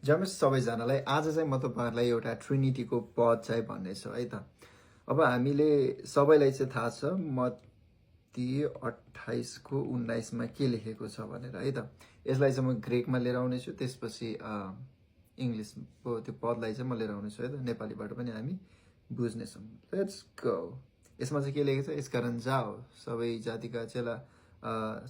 जमेस सबैजनालाई आज चाहिँ म तपाईहरुलाई एउटा ट्रिनिटीको पद चाहिँ भन्नेछु है त। अब हामीले सबैलाई चाहिँ थाहा छ मत्ती 28 को 19 मा के लेखेको छ भनेर है त। यसलाई चाहिँ म ग्रीकमा लिएर आउने छु, त्यसपछि इंग्लिशको त्यो पदलाई चाहिँ म लिएर आउने छु है त। नेपालीबाट पनि हामी बुझ्ने छौं। Let's go. यसमा चाहिँ के लेखेको छ, यसकारण जाओ सबै जातिका चेला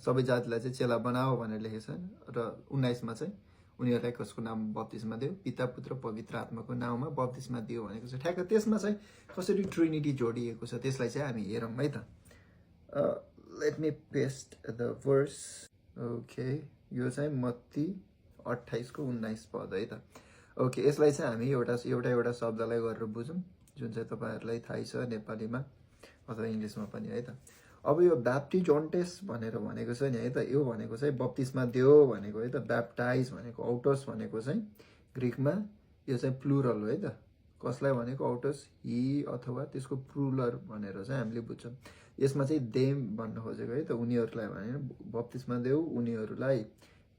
सबै जातिलाई चाहिँ चेला बनाओ भनेर लेखेको छ र 19 मा चाहिँ उनीहरुलाई कसको नाम बप्तिस्मा दियो, पिता पुत्र पवित्र आत्माको नाममा बप्तिस्मा दियो भनेको छ। ठ्याक्क त्यसमा चाहिँ कसरी ट्रिनिटी जोडिएको छ त्यसलाई चाहिँ हामी हेरौं है त। Let me paste the verse. Okay, यो चाहिँ मत्ती 28 को 19 पद है त। ओके, यसलाई चाहिँ हामी एउटा शब्दलाई गरेर बुझौं जुन चाहिँ तपाईहरुलाई थाहै छ नेपालीमा अथवा इंग्लिशमा पनि है त। अब यो ब्याप्टिजोन्टेस भनेर भनेको छ नि है त, यो भनेको चाहिँ बप्तिस्मा दियो भनेको है त। ब्याप्टाइज भनेको औटोस भनेको चाहिँ ग्रीकमा यो चाहिँ प्लुरल हो है त। कसलाई भनेको औटोस, ही अथवा त्यसको प्लुरल भनेर चाहिँ हामीले बुझ्छौं। यसमा चाहिँ देम भन्न खोजेको है त, उनीहरुलाई भनेर बप्तिस्मा देऊ उनीहरुलाई।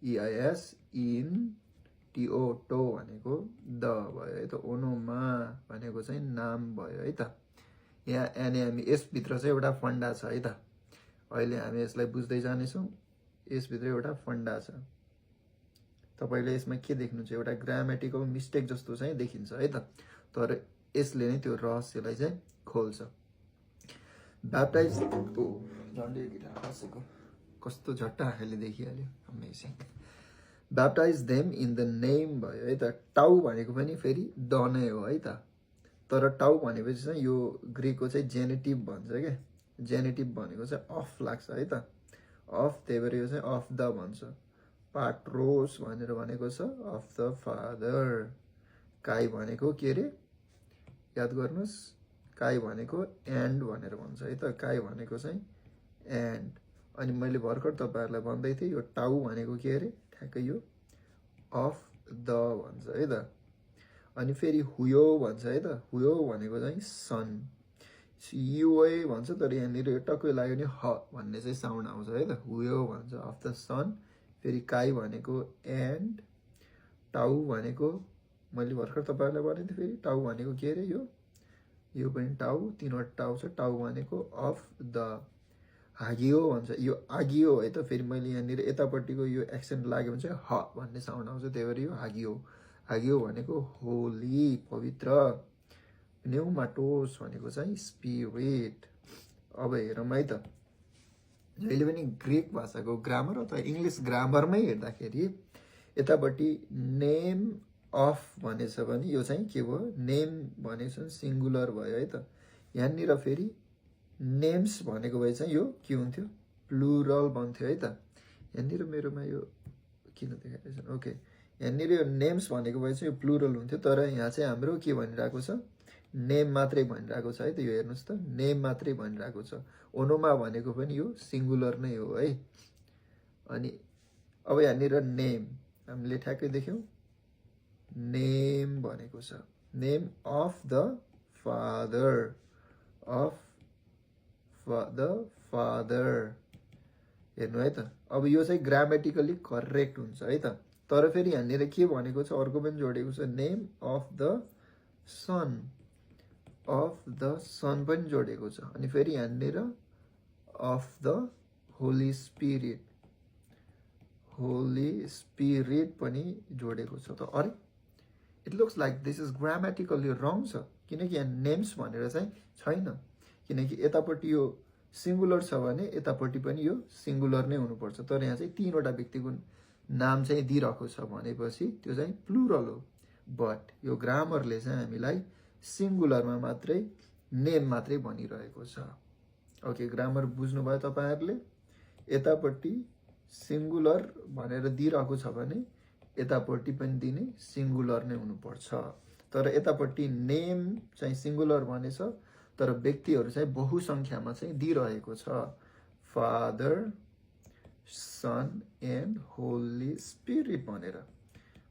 EIS इन TO टो भनेको द भयो है त। ओनोमा भनेको चाहिँ नाम भयो है त। यहाँ हामी यसभित्र चाहिँ एउटा फन्डा छ है त। अहिले हामी यसलाई बुझ्दै जानेछौं। यसभित्र एउटा फन्डा छ। तपाईले यसमा के देख्नुहुन्छ, एउटा ग्रामेटिकल मिस्टेक जस्तो चाहिँ देखिन्छ है त। तर यसले नै त्यो रहस्यलाई चाहिँ खोल्छ। ब्याप्टाइज झन्डै गिटार खसेको कस्तो झट्टा आँखाले देखिहाल्यो। Amazing. Baptise them in the name भयो है त। टाउ भनेको पनि फेरि द नै हो है त। तर टाउ भनेपछि चाहिँ यो ग्रीकको चाहिँ जेनेटिभ भन्छ के। जेनेटिभ भनेको चाहिँ अफ लाग्छ है त। अफ, त्यही भएर यो चाहिँ अफ द भन्छ। पाट्रोस भनेर भनेको छ अफ द फादर। काई भनेको के रे, याद गर्नुस्, काई भनेको एन्ड भनेर भन्छ है त। काई भनेको चाहिँ एन्ड। अनि मैले भर्खर तपाईहरुलाई भन्दै थिए यो टाउ भनेको के रे, ठ्याक्कै यो अफ द भन्छ है त। अनि फेरि हुयो भन्छ है त। हुयो भनेको चाहिँ सन। युए भन्छ तर यहाँनिर टक्कै लाग्यो नि ह भन्ने चाहिँ साउन्ड आउँछ है त। हुयो भन्छ अफ द सन। फेरि काई भनेको एन्ड। टाउ भनेको मैले भर्खर तपाईहरुलाई भनेको थिएँ, फेरि टाउ भनेको के रे, यो पनि टाउ, तीनवटा टाउ छ। टाउ भनेको अफ द। हागियो भन्छ, यो आगियो है त। फेरि मैले यहाँनिर यतापट्टिको यो एक्सेन्ट लाग्यो भने चाहिँ ह भन्ने साउन्ड आउँछ, त्यही भएर यो हागियो। हागियो भनेको होली, पवित्र। न्यूमाटोस भनेको चाहिँ स्पिरिट। अब हेरौँ है त। जहिले पनि ग्रीक भाषाको ग्रामर अथवा इंग्लिश ग्रामरमै हेर्दाखेरि यतापट्टि नेम अफ भनेछ भने यो चाहिँ के भयो, नेम भनेको सिंगुलर भयो है त। यहाँनिर फेरि नेम्स भनेको भए चाहिँ यो के हुन्थ्यो, प्लुरल बन्थ्यो है त। यहाँनिर मेरोमा यो किन देखाइरहेछ, ओके। यहाँनिर यो नेम्स भनेको भए चाहिँ यो प्लुरल हुन्थ्यो, तर यहाँ चाहिँ हाम्रो के भनिरहेको छ, नेम मात्रै भनिरहेको छ है त। यो हेर्नुस् त, नेम मात्रै भनिरहेको छ। ओनोमा भनेको पनि यो सिंगुलर नै हो है। अनि अब यहाँनिर नेम हामीले ठ्याक्कै देख्यौं, नेम भनेको छ। Name of the father, of the father. हेर्नु है त। अब यो चाहिँ ग्रामेटिकली करेक्ट हुन्छ है त। तर फेरि यहाँनिर के भनेको छ, अर्को पनि जोडेको छ, name of the son. Of the son पनि जोडेको छ। अनि फेरि यहाँनिर of the holy spirit, holy spirit पनि जोडेको छ। त अरे it looks like this is grammatically wrong छ, किनकि यहाँ नेम्स भनेर चाहिँ छैन। किनकि यतापट्टि यो सिंगुलर छ भने यतापट्टि पनि यो सिंगुलर नै हुनुपर्छ। तर यहाँ चाहिँ तीनवटा व्यक्तिको नाम चाहिँ दिइरहेको छ भनेपछि त्यो चाहिँ प्लुरल हो। बट यो ग्रामरले चाहिँ हामीलाई सिंगुलरमा मात्रै नेम मात्रै भनिरहेको छ। ओके, ग्रामर बुझ्नुभयो तपाईहरुले। यतापट्टि सिंगुलर भनेर दिइरहेको छ भने यतापट्टि पनि दिने सिंगुलर नै हुनुपर्छ। तर यतापट्टि नेम चाहिँ सिंगुलर भनेछ, तर व्यक्तिहरु चाहिँ बहुसंख्यामा चाहिँ दिइरहेको छ, Father, Son and Holy Spirit भनेर।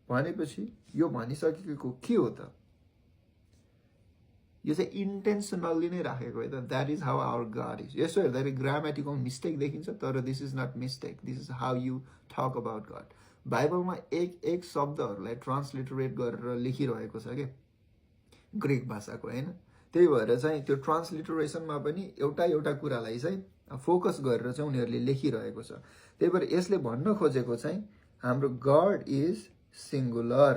भनेपछि यो भनिसकेको के हो त, यो चाहिँ इन्टेन्सनली नै राखेको है त। That is how our God is. यसो हेर्दाखेरि ग्रामेटिकल मिस्टेक देखिन्छ, तर this is not mistake, this is how you talk about God. बाइबलमा एक एक शब्दहरूलाई ट्रान्सलिटरेट गरेर लेखिरहेको छ क्या ग्रिक भाषाको होइन। त्यही भएर चाहिँ त्यो ट्रान्सलिटरेसनमा पनि एउटा कुरालाई चाहिँ फोकस गरेर चाहिँ उनीहरूले लेखिरहेको छ। त्यही भएर यसले भन्न खोजेको चाहिँ हाम्रो गड इज सिङ्गुलर,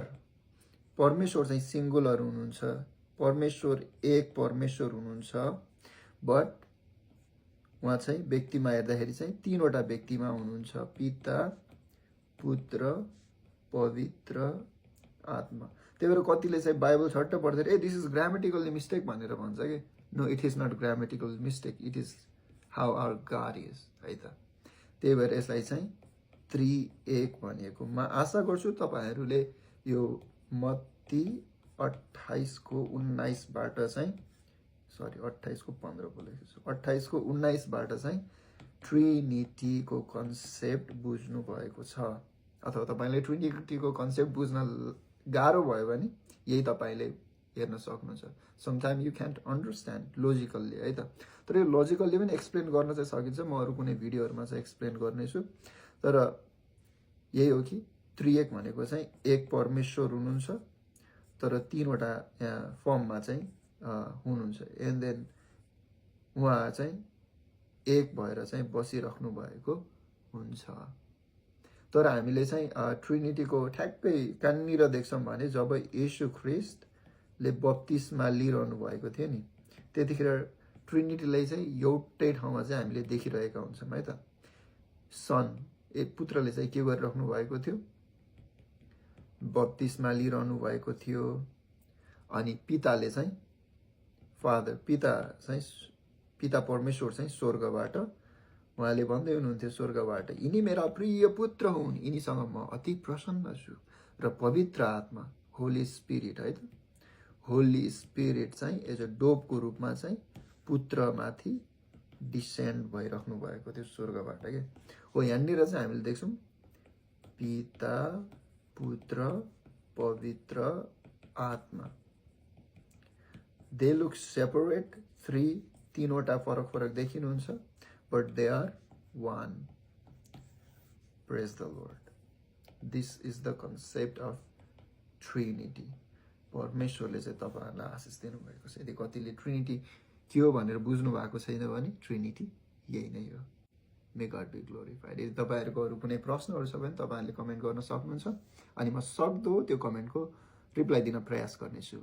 परमेश्वर चाहिँ सिङ्गुलर हुनुहुन्छ, परमेश्वर एक परमेश्वर हुनुहुन्छ। बट उहाँ चाहिँ व्यक्तिमा हेर्दाखेरि चाहिँ तीनवटा व्यक्तिमा हुनुहुन्छ, पिता पुत्र पवित्र आत्मा। त्यही भएर कतिले चाहिँ बाइबल छट्ट पढ्दाखेरि a this is grammatically mistake भनेर भन्छ कि no, it is not grammatical mistake, it is how our God is है त। त्यही भएर यसलाई चाहिँ त्रिएक भनिएको। म आशा गर्छु तपाईँहरूले यो मत्ती 28:19बाट चाहिँ 28:15 बोलेको छु, 28:19बाट चाहिँ ट्रिनिटीको कन्सेप्ट बुझ्नु भएको छ। अथवा तपाईँले ट्रिनिटीको कन्सेप्ट बुझ्न गाह्रो भयो भने यही तपाईँले हेर्न सक्नुहुन्छ। Sometime you can't understand logically है त, तर यो लोजिकल्ली पनि एक्सप्लेन गर्न चाहिँ सकिन्छ। म अरू कुनै भिडियोहरूमा चाहिँ एक्सप्लेन गर्नेछु। तर यही हो कि त्रिएक भनेको चाहिँ एक परमेश्वर हुनुहुन्छ तर तीनवटा फर्ममा चाहिँ हुनुहुन्छ। एन्ड देन उहाँ चाहिँ एक भएर चाहिँ बसिराख्नु भएको हुन्छ। तर हामीले चाहिँ ट्रिनिटीको ठ्याक्कै कहाँनिर देख्छौँ भने जब येशू ख्रिस्टले बप्तिस्मा लिइरहनु भएको थियो नि, त्यतिखेर ट्रिनिटीलाई चाहिँ एउटै ठाउँमा चाहिँ हामीले देखिरहेका हुन्छौँ है त। पुत्रले चाहिँ के गरिराख्नु भएको थियो, बप्तिस्मा लिइरहनु भएको थियो। अनि पिताले चाहिँ पिता परमेश्वर चाहिँ स्वर्गबाट उहाँले भन्दै हुनुहुन्थ्यो स्वर्गबाट, यिनी मेरा प्रिय पुत्र हुन्, यिनीसँग म अति प्रसन्न छु। र पवित्र आत्मा होली स्पिरिट है त, होली स्पिरिट चाहिँ एज अ डोपको रूपमा चाहिँ पुत्रमाथि डिसेन्ड भइराख्नु भएको थियो स्वर्गबाट के हो। यहाँनिर चाहिँ हामीले देख्छौँ पिता पुत्र पवित्र आत्मा, दे लुक सेपरेट, तीनवटा फरक देखिनुहुन्छ, but they are one. Praise the Lord. This is the concept of Trinity. परमेश्वरले चाहिँ तपाईँहरूलाई आशिष दिनुभएको छ। यदि कतिले ट्रिनिटी के हो भनेर बुझ्नु भएको छैन भने ट्रिनिटी यही नै हो। मे गड बी ग्लोरिफाइड। यदि तपाईँहरूको अरू कुनै प्रश्नहरू छ भने तपाईँहरूले कमेन्ट गर्न सक्नुहुन्छ अनि म सक्दो त्यो कमेन्टको रिप्लाई दिन प्रयास गर्नेछु।